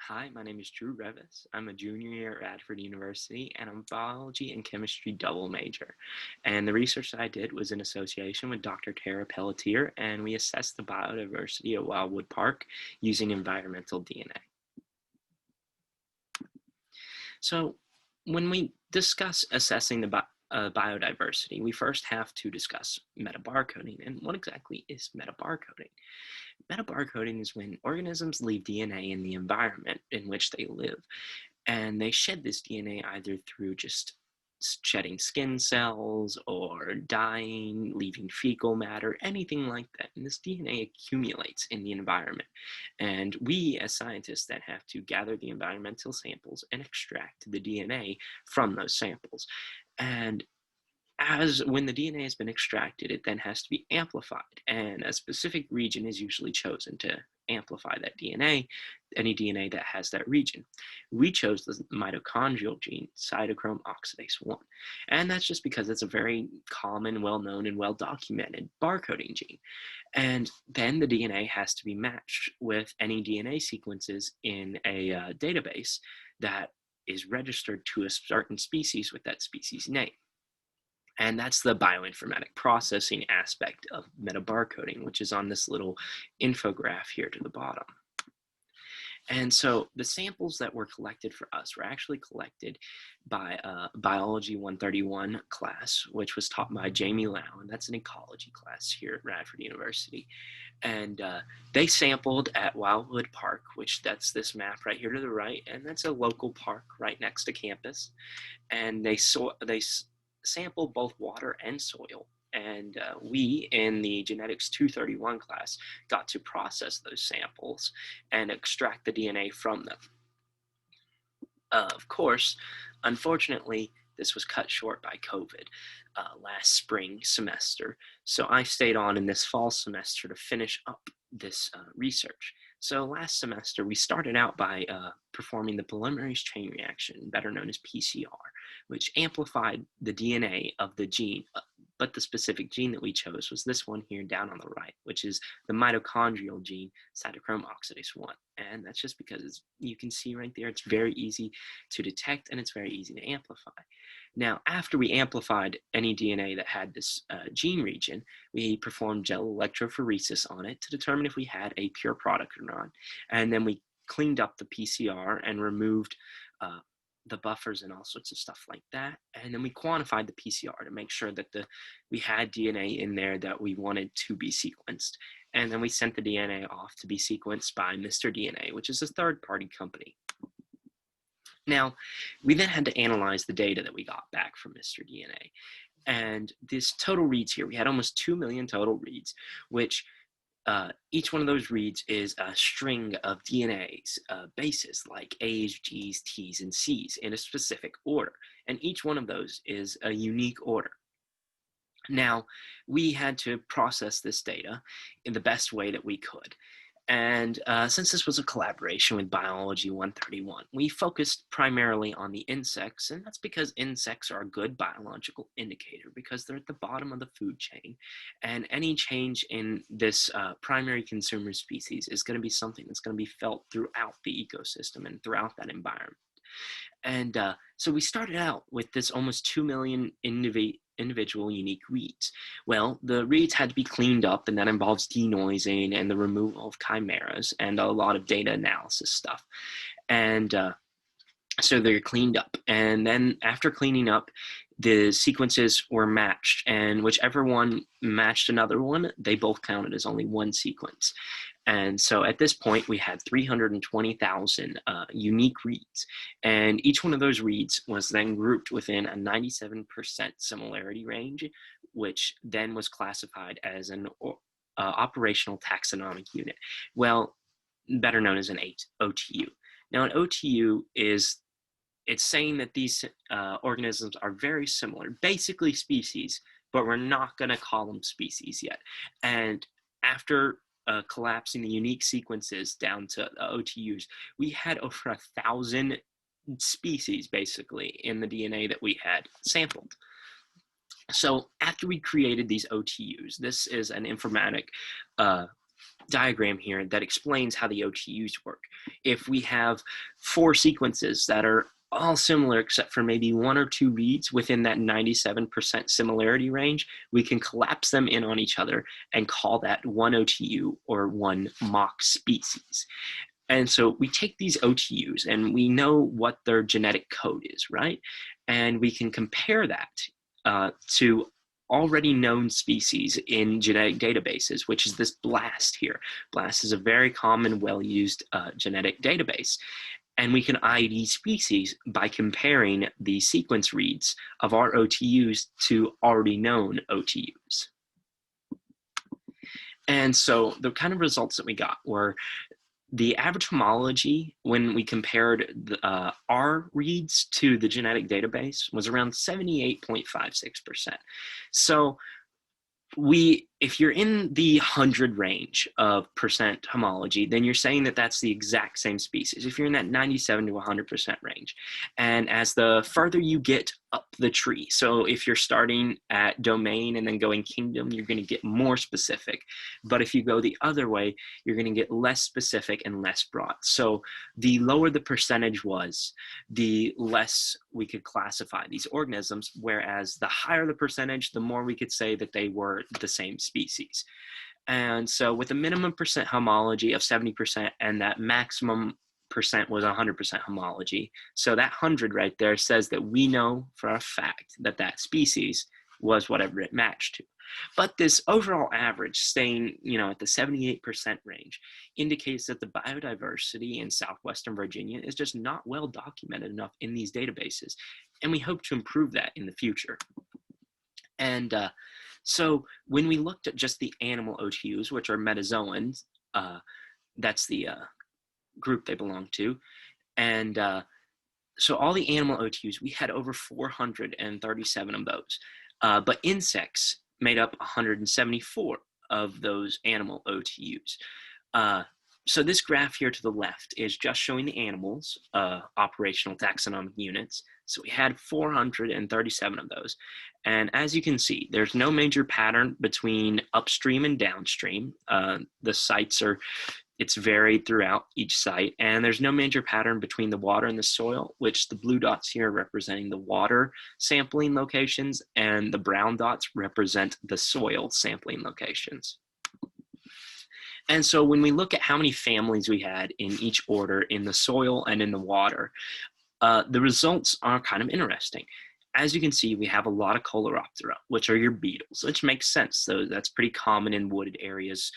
Hi, my name is Drew Revis. I'm a junior here at Radford University, and I'm a biology and chemistry double major. And the research that I did was in association with Dr. Tara Pelletier, and we assessed the biodiversity at Wildwood Park using environmental DNA. So when we discuss assessing the biodiversity, we first have to discuss metabarcoding. And what exactly is metabarcoding? Metabarcoding is when organisms leave DNA in the environment in which they live, and they shed this DNA either through just shedding skin cells or dying, leaving fecal matter, anything like that. And this DNA accumulates in the environment. And we, as scientists, then have to gather the environmental samples and extract the DNA from those samples. And as when the DNA has been extracted, it then has to be amplified, and a specific region is usually chosen to amplify that DNA, any DNA that has that region. We chose the mitochondrial gene, cytochrome oxidase 1, and that's just because it's a very common, well-known, and well-documented barcoding gene. And then the DNA has to be matched with any DNA sequences in a database that is registered to a certain species with that species name. And that's the bioinformatic processing aspect of metabarcoding, which is on this little infograph here to the bottom. And so the samples that were collected for us were actually collected by Biology 131 class, which was taught by Jamie Lau, and that's an ecology class here at Radford University. And they sampled at Wildwood Park, which that's this map right here to the right, and that's a local park right next to campus. And they sampled both water and soil. And we, in the Genetics 231 class, got to process those samples and extract the DNA from them. Of course, unfortunately, this was cut short by COVID last spring semester. So I stayed on in this fall semester to finish up this research. So last semester, we started out by performing the polymerase chain reaction, better known as PCR, which amplified the DNA of the gene, but the specific gene that we chose was this one here down on the right, which is the mitochondrial gene, cytochrome oxidase 1. And that's just because you can see right there, it's very easy to detect and it's very easy to amplify. Now, after we amplified any DNA that had this gene region, we performed gel electrophoresis on it to determine if we had a pure product or not. And then we cleaned up the PCR and removed the buffers and all sorts of stuff like that. And then we quantified the PCR to make sure that we had DNA in there that we wanted to be sequenced. And then we sent the DNA off to be sequenced by Mr. DNA, which is a third-party company. Now, we then had to analyze the data that we got back from Mr. DNA. And this total reads here, we had almost 2 million total reads, which each one of those reads is a string of DNA's bases, like A's, G's, T's, and C's in a specific order. And each one of those is a unique order. Now, we had to process this data in the best way that we could. And since this was a collaboration with Biology 131, we focused primarily on the insects, and that's because insects are a good biological indicator because they're at the bottom of the food chain. And any change in this primary consumer species is going to be something that's going to be felt throughout the ecosystem and throughout that environment. And so we started out with this almost 2 million individual unique reads. Well, the reads had to be cleaned up, and that involves denoising and the removal of chimeras and a lot of data analysis stuff. And so they're cleaned up. And then after cleaning up, the sequences were matched, and whichever one matched another one, they both counted as only one sequence. And so at this point, we had 320,000 unique reads. And each one of those reads was then grouped within a 97% similarity range, which then was classified as an operational taxonomic unit. Well, better known as an OTU. Now, an OTU it's saying that these organisms are very similar, basically species, but we're not going to call them species yet. And after collapsing the unique sequences down to OTUs, we had over 1,000 species basically in the DNA that we had sampled. So after we created these OTUs, this is an informatic diagram here that explains how the OTUs work. If we have 4 sequences that are all similar except for maybe 1 or 2 reads within that 97% similarity range, we can collapse them in on each other and call that one OTU, or one mock species. And so we take these OTUs and we know what their genetic code is, right? And we can compare that to already known species in genetic databases, which is this BLAST here. BLAST is a very common, well-used genetic database. And we can ID species by comparing the sequence reads of our OTUs to already known OTUs. And so the kind of results that we got were the average homology when we compared the, our reads to the genetic database was around 78.56%. So if you're in the 100 range of percent homology, then you're saying that that's the exact same species. If you're in that 97 to 100% range, and as the further you get up the tree, so if you're starting at domain and then going kingdom, you're going to get more specific. But if you go the other way, you're going to get less specific and less broad. So the lower the percentage was, the less we could classify these organisms, whereas the higher the percentage, the more we could say that they were the same species. And so with a minimum percent homology of 70% and that maximum percent was 100% homology. So that 100 right there says that we know for a fact that that species was whatever it matched to. But this overall average staying, at the 78% range indicates that the biodiversity in southwestern Virginia is just not well documented enough in these databases. And we hope to improve that in the future. And so when we looked at just the animal OTUs, which are metazoans, that's the group they belong to. And so all the animal OTUs, we had over 437 of those. But insects made up 174 of those animal OTUs. So this graph here to the left is just showing the animals, operational taxonomic units. So we had 437 of those. And as you can see, there's no major pattern between upstream and downstream. The sites it's varied throughout each site, and there's no major pattern between the water and the soil, which the blue dots here representing the water sampling locations, and the brown dots represent the soil sampling locations. And so when we look at how many families we had in each order in the soil and in the water, the results are kind of interesting. As you can see, we have a lot of Coleoptera, which are your beetles, which makes sense. So that's pretty common in wooded areas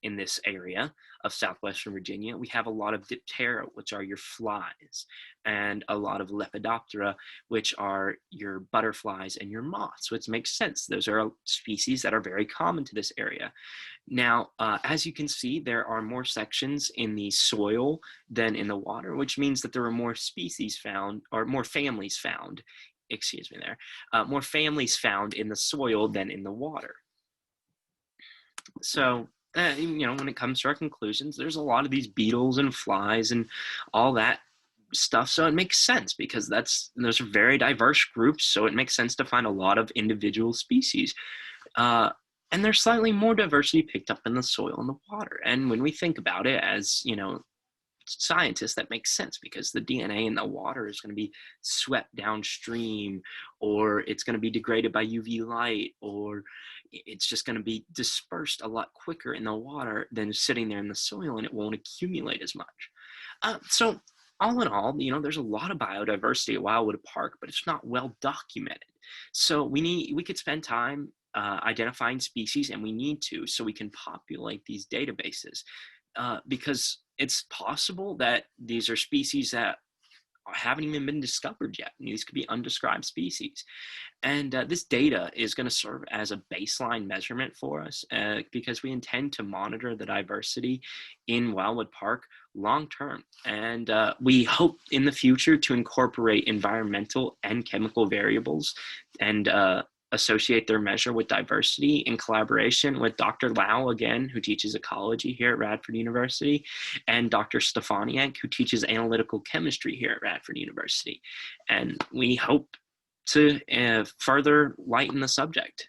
in this area of southwestern Virginia. We have a lot of Diptera, which are your flies, and a lot of Lepidoptera, which are your butterflies and your moths, which makes sense. Those are species that are very common to this area. Now, as you can see, there are more sections in the soil than in the water, which means that there are more species found, or more families found, more families found in the soil than in the water. So, when it comes to our conclusions, there's a lot of these beetles and flies and all that stuff. So it makes sense because those are very diverse groups. So it makes sense to find a lot of individual species. And there's slightly more diversity picked up in the soil and the water. And when we think about it as, scientists, that makes sense because the DNA in the water is going to be swept downstream, or it's going to be degraded by UV light, or it's just going to be dispersed a lot quicker in the water than sitting there in the soil, and it won't accumulate as much. So all in all, there's a lot of biodiversity at Wildwood Park, but it's not well documented. So we could spend time identifying species, and we need to, so we can populate these databases, because it's possible that these are species that haven't even been discovered yet. These could be undescribed species. And this data is going to serve as a baseline measurement for us because we intend to monitor the diversity in Wildwood Park long term. And we hope in the future to incorporate environmental and chemical variables and associate their measure with diversity in collaboration with Dr. Lau, again, who teaches ecology here at Radford University, and Dr. Stefaniak, who teaches analytical chemistry here at Radford University. And we hope to further lighten the subject.